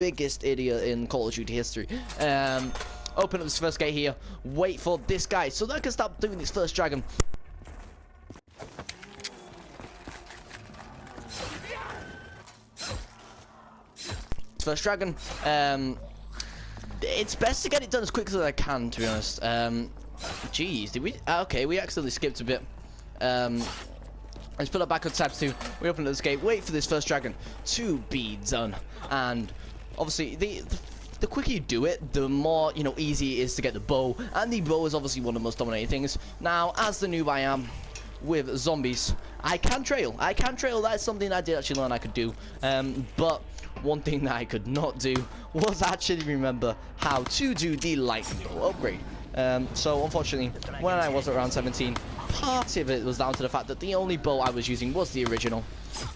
biggest idiot in Call of Duty history. Open up this first gate here. Wait for this guy so that I can start doing this first dragon. First dragon. It's best to get it done as quickly as I can, to be honest. Jeez, did we? Okay, we accidentally skipped a bit. Let's put it back on tab 2. We open this gate. Wait for this first dragon to be done. And obviously, the quicker you do it, the more easy it is to get the bow. And the bow is obviously one of the most dominating things. Now, as the noob I am with zombies, I can trail. That's something I did actually learn I could do. But one thing that I could not do was actually remember how to do the lightning bow upgrade. So unfortunately, when I was around 17, part of it was down to the fact that the only bow I was using was the original.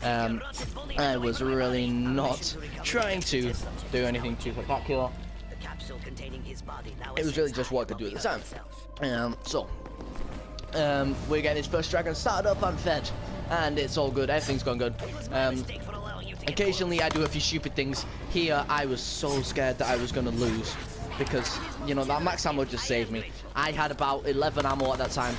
I was really not trying to do anything too spectacular. It was really just what I could do at the time. We're getting this first dragon started up and fed, and it's all good. Everything's going good. Occasionally I do a few stupid things. Here I was so scared that I was going to lose because that max ammo just saved me. I had about 11 ammo at that time,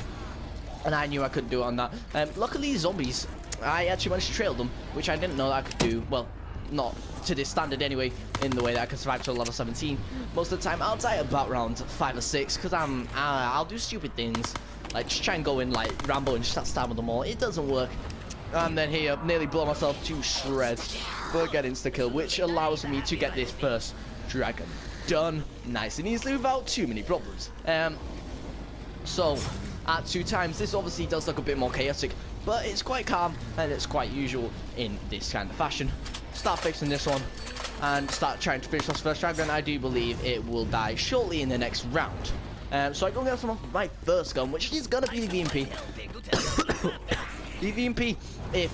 and I knew I couldn't do it on that. Luckily zombies, I actually managed to trail them, which I didn't know that I could do. Well, not to this standard anyway, in the way that I can survive to level 17. Most of the time I'll die about round 5 or 6 because I'll do stupid things like just try and go in like Rambo and just start stabbing them all. It doesn't work. And then here, nearly blow myself to shreds, but get insta-kill, which allows me to get this first dragon done nice and easily without too many problems. So, at 2 times, this obviously does look a bit more chaotic, but it's quite calm, and it's quite usual in this kind of fashion. Start fixing this one, and start trying to finish this first dragon. I do believe it will die shortly in the next round. So I go get some of my first gun, which is going to be the VMP. The VMP, if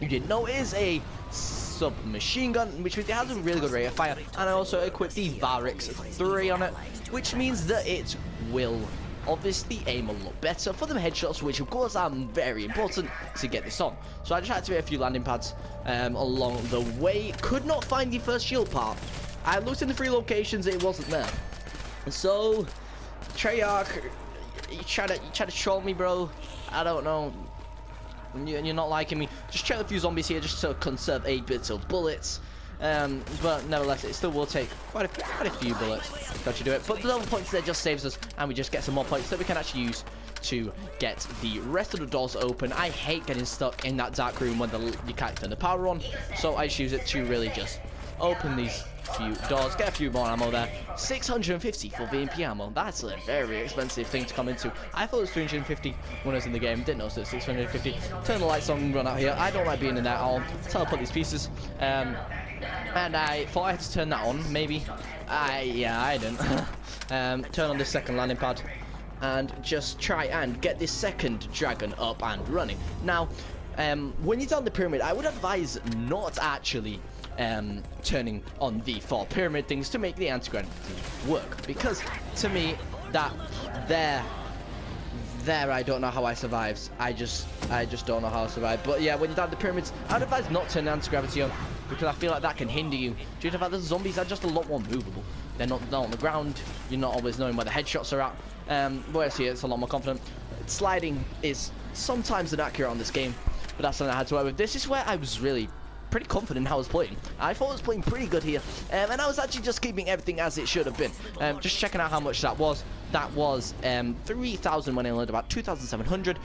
you didn't know, is a submachine gun, which means it has a really good rate of fire, and I also equipped the Varix 3 on it, which means that it will obviously aim a lot better for them headshots, which of course are very important to get this on. So I just had to make a few landing pads along the way. Could not find the first shield part. I looked in the 3 locations, it wasn't there. So Treyarch, you try to troll me, bro. I don't know. You're not liking me. Just trail a few zombies here just to conserve a bit of bullets. But nevertheless, it still will take quite a few bullets to do it. But the level points there just saves us, and we just get some more points that we can actually use to get the rest of the doors open. I hate getting stuck in that dark room when you can't turn the power on, so I just use it to really just open these few doors, get a few more ammo there. 650 for VMP ammo. That's a very expensive thing to come into. I thought it was 350 when I was in the game. Didn't know it was 650. Turn the lights on, run out here. I don't like being in there. I'll teleport these pieces. And I thought I had to turn that on. Maybe. Yeah, I didn't. Turn on this second landing pad and just try and get this second dragon up and running. Now, when you're down the pyramid, I would advise not actually turning on the 4 pyramid things to make the anti-gravity work, because to me that there I don't know how I survived. I just don't know how I survived. But yeah, when you're down the pyramids, I'd advise not turning anti-gravity on, because I feel like that can hinder you due to the fact that the zombies are just a lot more movable. They're not on the ground. You're not always knowing where the headshots are at. Whereas here it's a lot more confident. Sliding is sometimes inaccurate on this game, but that's something I had to work with. This is where I was really pretty confident in how I was playing. I thought I was playing pretty good here, and I was actually just keeping everything as it should have been. Just checking out how much that was. That was 3,000 when I landed about 2,700.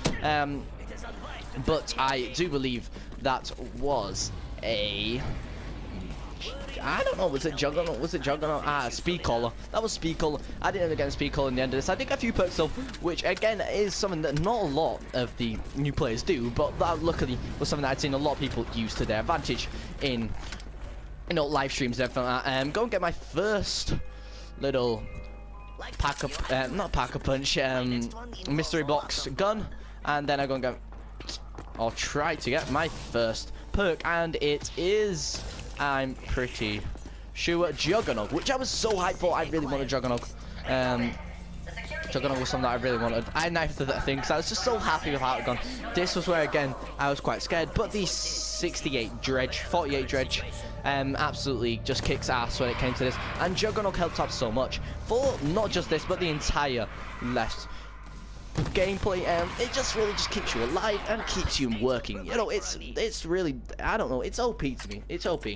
But I do believe that was a, I don't know, was it Juggernaut? Was it Juggernaut? Speed Caller. That was Speed Caller. I didn't end up getting Speed Caller in the end of this. I did get a few perks though, which again is something that not a lot of the new players do, but that luckily was something that I'd seen a lot of people use to their advantage in live streams and everything like that. Go and get my first little not pack-a-punch, mystery box gun, and then I go and get, I'll try to get my first perk, and it is, I'm pretty sure, Juggernaut, which I was so hyped for. I really wanted Juggernaut. Juggernaut was something that I really wanted. I knifed that thing because I was just so happy with how it gone. This was where, again, I was quite scared, but the 48 dredge absolutely just kicks ass when it came to this, and Juggernaut helped out so much for not just this but the entire left gameplay. It just really just keeps you alive and keeps you working. You know, it's really, I don't know, it's OP to me. It's OP.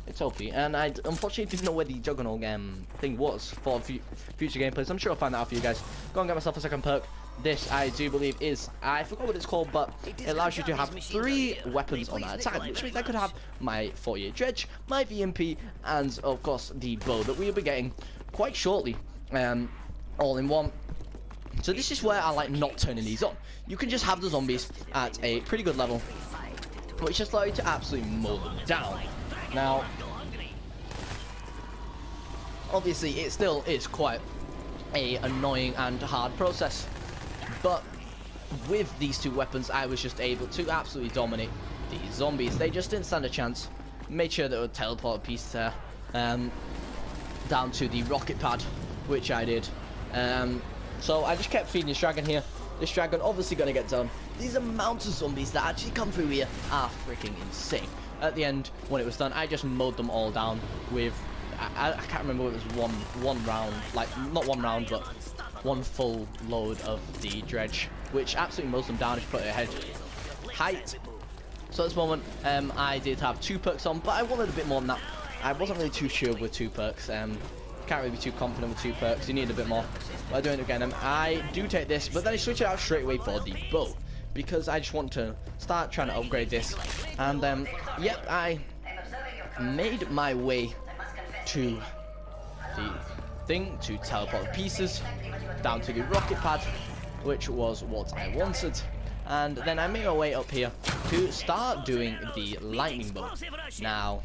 It's OP, and I unfortunately didn't know where the Juggernaut thing was for future gameplays. I'm sure I'll find that out for you guys. Go and get myself a second perk. This, I do believe, is, I forgot what it's called, but it allows you to have 3 weapons on at a time, which means I could have my 48 Dredge, my VMP, and, of course, the bow that we'll be getting quite shortly, all in one. So this is where I like not turning these on. You can just have the zombies at a pretty good level, which just allows you to absolutely mow them down. Now, obviously, it still is quite a annoying and hard process, but with these 2 weapons, I was just able to absolutely dominate these zombies. They just didn't stand a chance. Made sure that it would teleport a piece there, down to the rocket pad, which I did. So I just kept feeding this dragon here. This dragon obviously going to get done. These amount of zombies that actually come through here are freaking insane. At the end, when it was done, I just mowed them all down with, I can't remember what it was, one round, like, not one round, but one full load of the dredge, which absolutely mows them down if you put it ahead height. So at this moment, I did have 2 perks on, but I wanted a bit more than that. I wasn't really too sure with 2 perks. Can't really be too confident with 2 perks. You need a bit more. But I'm doing it again. I do take this, but then I switch it out straight away for the bow, because I just want to start trying to upgrade this. And yep, I made my way to the thing to teleport the pieces down to the rocket pad, which was what I wanted. And then I made my way up here to start doing the lightning bolt. Now,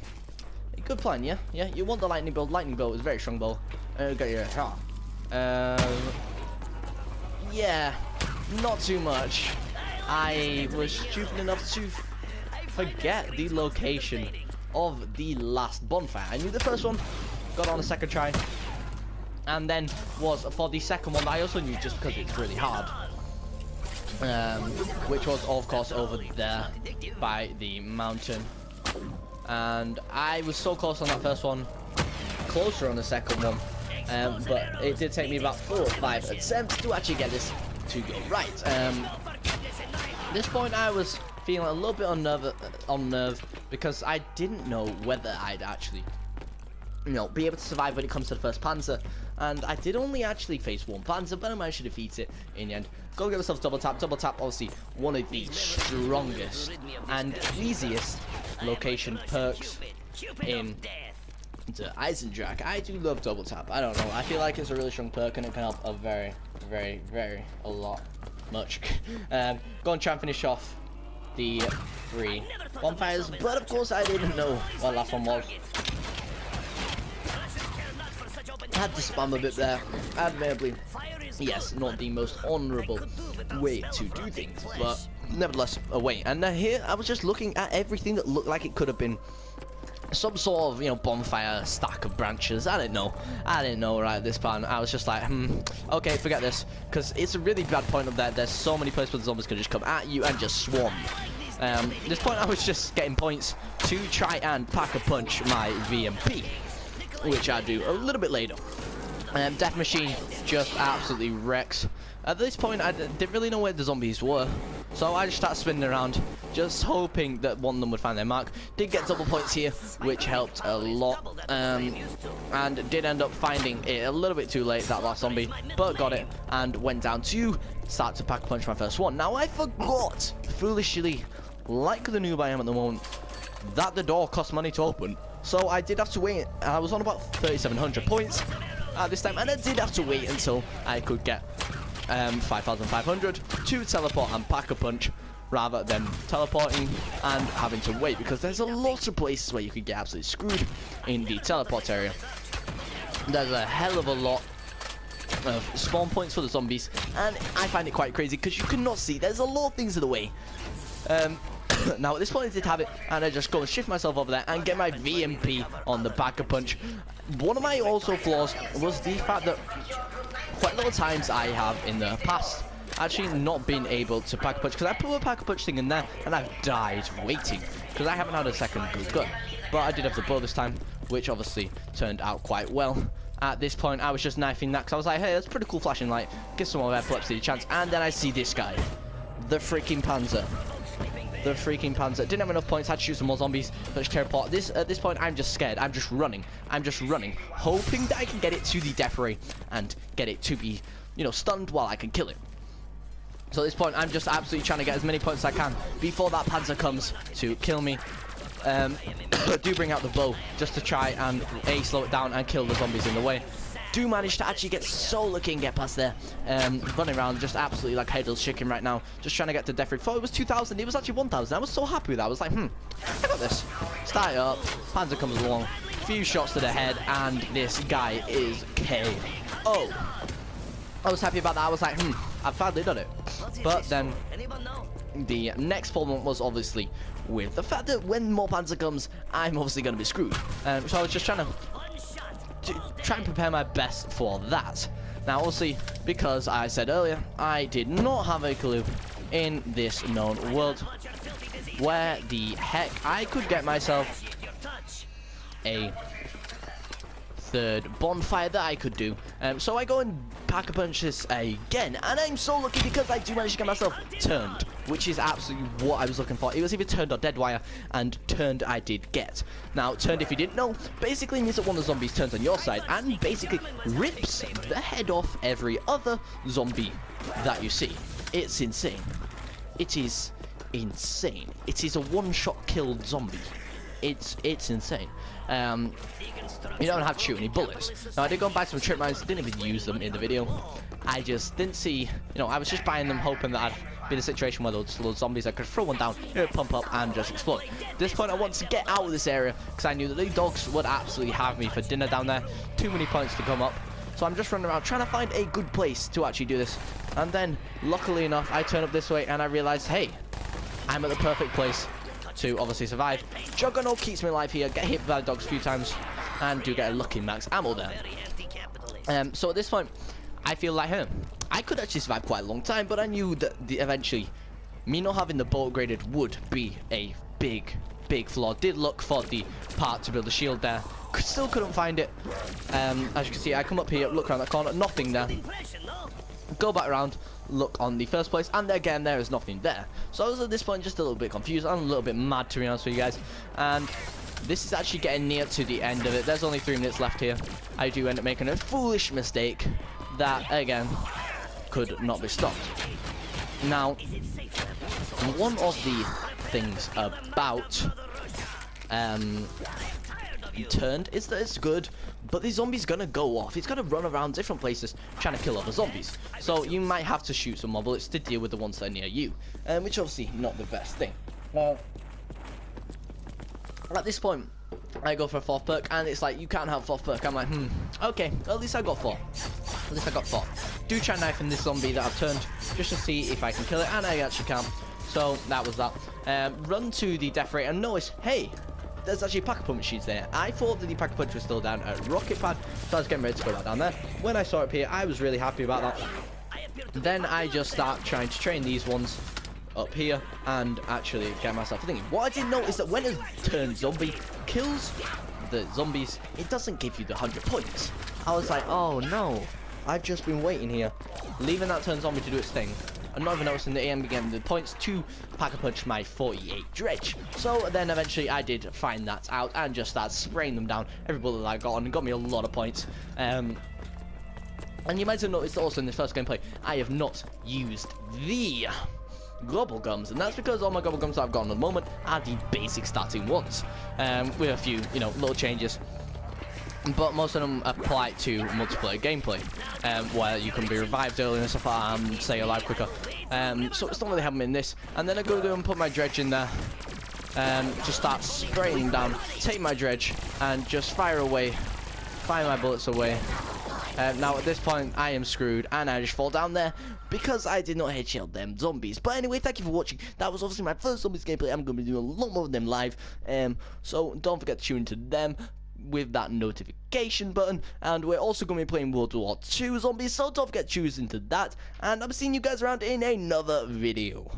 good plan, yeah? Yeah, you want the lightning bolt. Lightning bolt is a very strong bolt. Got your shot. Yeah, not too much. I was stupid enough to forget the location of the last bonfire. I knew the first one, got on the second try, and then was for the second one I also knew just because it's really hard, which was of course over there by the mountain. And I was so close on that first one, closer on the second one, but it did take me about 4 or 5 attempts to actually get this to go right. At this point I was feeling a little bit on nerve because I didn't know whether I'd actually, you know, be able to survive when it comes to the first Panzer. And I did only actually face 1 Panzer, but I managed to defeat it in the end. Go get myself double tap. Double tap, obviously one of the strongest and easiest location perks in the Eisendrache. I do love double tap. I don't know. I feel like it's a really strong perk and it can help a very, a lot, much. Go and try and finish off the 3 bonfires, but of course I didn't know what the last one was. I had to spam a bit there, admirably. Yes, not the most honourable way to do things, but nevertheless a way. And here I was just looking at everything that looked like it could have been some sort of, you know, bonfire stack of branches. I didn't know right at this point. I was just like, okay, forget this, because it's a really bad point up there. There's so many places where the zombies can just come at you and just swarm you. At this point I was just getting points to try and pack a punch my VMP, which I do a little bit later. Death Machine just absolutely wrecks. At this point I didn't really know where the zombies were, so I just started spinning around, just hoping that one of them would find their mark. Did get double points here, which helped a lot, and did end up finding it a little bit too late, that last zombie, but got it, and went down to start to pack a punch my first one. Now I forgot, foolishly, like the noob I am at the moment, that the door cost money to open, so I did have to wait. I was on about 3,700 points at this time, and I did have to wait until I could get 5,500 to teleport and pack a punch, rather than teleporting and having to wait, because there's a lot of places where you could get absolutely screwed in the teleport area. There's a hell of a lot of spawn points for the zombies, and I find it quite crazy because you cannot see. There's a lot of things in the way. Now at this point I did have it, and I just go and shift myself over there and get my VMP on the pack a punch. One of my also flaws was the fact that quite a lot of times I have in the past actually not been able to pack a punch, because I put a pack a punch thing in there and I've died waiting because I haven't had a second good gun. but I did have the bow this time, which obviously turned out quite well. At this point, I was just knifing that because I was like, hey, that's pretty cool flashing light. Give someone with epilepsy a chance. And then I see this guy. The freaking Panzer. The freaking Panzer. Didn't have enough points. Had to shoot some more zombies. Let's tear apart. At this point, I'm just scared. I'm just running. Hoping that I can get it to the death ray and get it to be, you know, stunned while I can kill it. So at this point, I'm just absolutely trying to get as many points as I can before that Panzer comes to kill me. Do bring out the bow just to try and slow it down and kill the zombies in the way. Do manage to actually get so lucky and get past there. Running around just absolutely like headless chicken right now, just trying to get to death ray. Thought it was 2,000, it was actually 1,000. I was so happy with that. I was like, I got this. Start it up. Panzer comes along, few shots to the head, and this guy is KO. I was happy about that. I was like, I've finally done it. But then the next problem was obviously with the fact that when more Panzer comes, I'm obviously going to be screwed. So I was just trying to try and prepare my best for that. Now, obviously, because I said earlier, I did not have a clue in this known world where the heck I could get myself a third bonfire that I could do. So I go and pack a punch this again, and I'm so lucky because I do manage to get myself turned, which is absolutely what I was looking for. It was either turned or dead wire, and turned I did get. Now, turned, if you didn't know, basically means that one of the zombies turns on your side and basically rips the head off every other zombie that you see. It's insane. It is insane. It is a one-shot killed zombie. It's insane. You don't have to shoot any bullets. Now, I did go and buy some trip mines, didn't even use them in the video. I just didn't see, you know, I was just buying them hoping that I'd be in a situation where those zombies, I could throw one down, it would pump up and just explode. At this point, I wanted to get out of this area because I knew that the dogs would absolutely have me for dinner down there. Too many points to come up. So I'm just running around trying to find a good place to actually do this. And then, luckily enough, I turn up this way and I realize, hey, I'm at the perfect place to obviously survive. Juggernaut keeps me alive here, get hit by the dogs a few times, and do get a lucky max ammo there. So at this point, I feel like I could actually survive quite a long time, but I knew that eventually, me not having the bow upgraded would be a big flaw. Did look for the part to build a shield there, still couldn't find it. As you can see, I come up here, look around that corner, nothing there. Go back around, look on the first place, and again there is nothing there. So I was at this point just a little bit confused. I'm a little bit mad, to be honest with you guys, and this is actually getting near to the end of it. There's only 3 minutes left here. I do end up making a foolish mistake that again could not be stopped. Now, one of the things about turned is that it's good, but the zombie's gonna go off. He's gonna run around different places trying to kill other zombies, so you might have to shoot some more bullets to deal with the ones that are near you, which obviously not the best thing. Now, at this point, I go for a 4th perk, and it's like, you can't have 4th perk. I'm like, okay, at least I got 4. At least I got 4. Do try knifing this zombie that I've turned, just to see if I can kill it, and I actually can. So, that was that. Run to the death rate, and notice, hey, there's actually pack-a-punch machines there. I thought that the pack-a-punch was still down at Rocket Pad, so I was getting ready to go back down there. When I saw it here, I was really happy about that. Then I just start trying to train these ones up here and actually get myself thinking. What I didn't know is that when a turned zombie kills the zombies, it doesn't give you the 100 points. I was like, oh no, I've just been waiting here, leaving that turned zombie to do its thing, and not even noticing that I am getting the points to pack-a-punch my 48 dredge. So then eventually I did find that out and just start spraying them down. Every bullet that I got on and got me a lot of points. And you might have noticed also in this first gameplay, I have not used the global gums, and that's because all my global gums that I've got at the moment are the basic starting ones, with a few, you know, little changes. But most of them apply to multiplayer gameplay, where you can be revived early and stuff like that and stay alive quicker. So it's not really happening in this. And then I go and put my dredge in there, just start spraying down, take my dredge, and just fire my bullets away. Now at this point I am screwed, and I just fall down there because I did not headshot them zombies. But anyway, thank you for watching. That was obviously my first zombies gameplay. I'm going to be doing a lot more of them live, so don't forget to tune into them with that notification button. And we're also going to be playing World War II zombies, so don't forget to choose into that, and I'm seeing you guys around in another video.